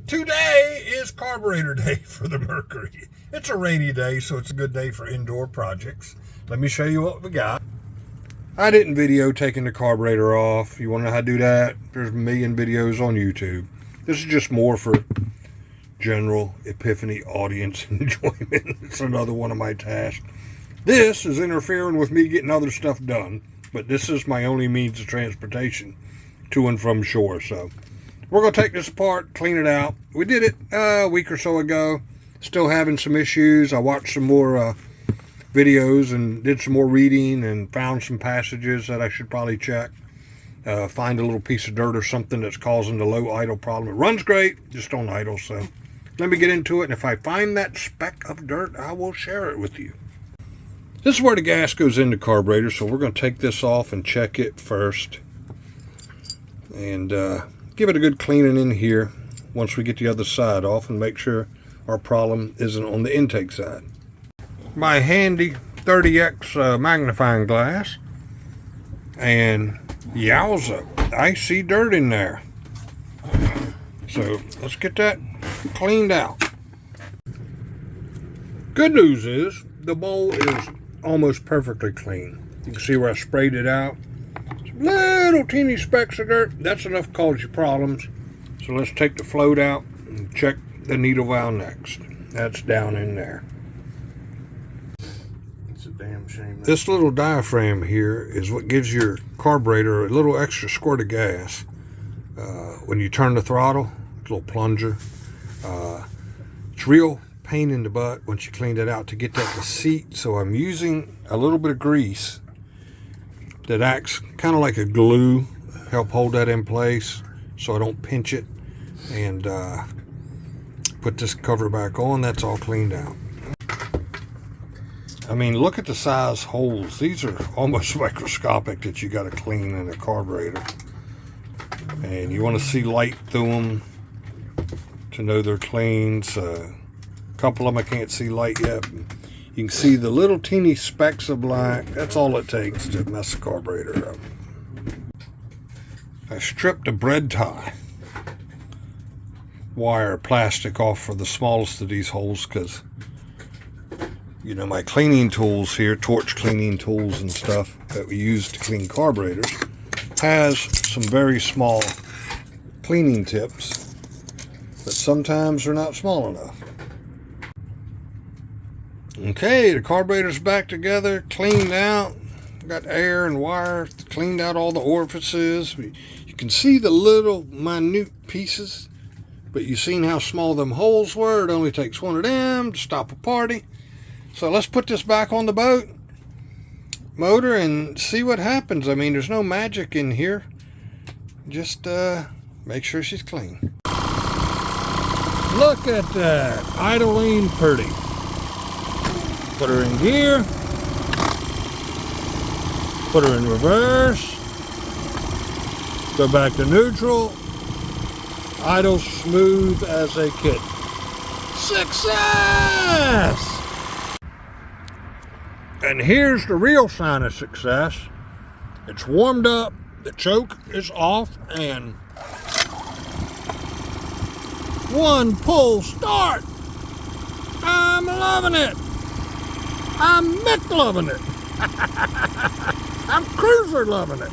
Today is carburetor day for the Mercury. It's a rainy day, so it's a good day for indoor projects. Let me show you what we got. I didn't video taking the carburetor off. You want to know how to do that? There's a million videos on YouTube. This is just more for general epiphany audience enjoyment. It's another one of my tasks. This is interfering with me getting other stuff done, but this is my only means of transportation to and from shore. So we're going to take this apart, clean it out. We did it a week or so ago. Still having some issues. I watched some more videos and did some more reading and found some passages that I should probably check. Find a little piece of dirt or something that's causing the low idle problem. It runs great, just don't idle. So let me get into it, and if I find that speck of dirt, I will share it with you. This is where the gas goes in the carburetor, so we're going to take this off and check it first. And give it a good cleaning in here once we get the other side off and make sure our problem isn't on the intake side. My handy 30x magnifying glass, and yowza, I see dirt in there. So let's get that cleaned out. Good news is the bowl is almost perfectly clean. You can see where I sprayed it out. Little teeny specks of dirt, that's enough to cause you problems. So let's take the float out and check the needle valve next. That's down in there. It's a damn shame. This little diaphragm here is what gives your carburetor a little extra squirt of gas. When you turn the throttle, it's a little plunger. It's real pain in the butt once you clean it out to get that to seat. So I'm using a little bit of grease that acts kind of like a glue, help hold that in place so I don't pinch it, and put this cover back on. That's all cleaned out. I mean, look at the size holes. These are almost microscopic that you got to clean in a carburetor, and you want to see light through them to know they're clean. So a couple of them I can't see light yet. You can see the little teeny specks of black. That's all it takes to mess the carburetor up. I stripped the bread tie wire plastic off for the smallest of these holes because, you know, my cleaning tools here, torch cleaning tools and stuff that we use to clean carburetors, has some very small cleaning tips, but sometimes they're not small enough. Okay, the carburetor's back together, cleaned out. Got air and wire, cleaned out all the orifices. You can see the little minute pieces, but you've seen how small them holes were. It only takes one of them to stop a party. So let's put this back on the boat motor and see what happens. I mean, there's no magic in here. Just make sure she's clean. Look at that, idling pretty. Put her in gear, put her in reverse, go back to neutral, idle smooth as a kitten. Success! And here's the real sign of success. It's warmed up, the choke is off, and one pull start. I'm loving it. I'm Mick loving it. I'm Cruiser loving it.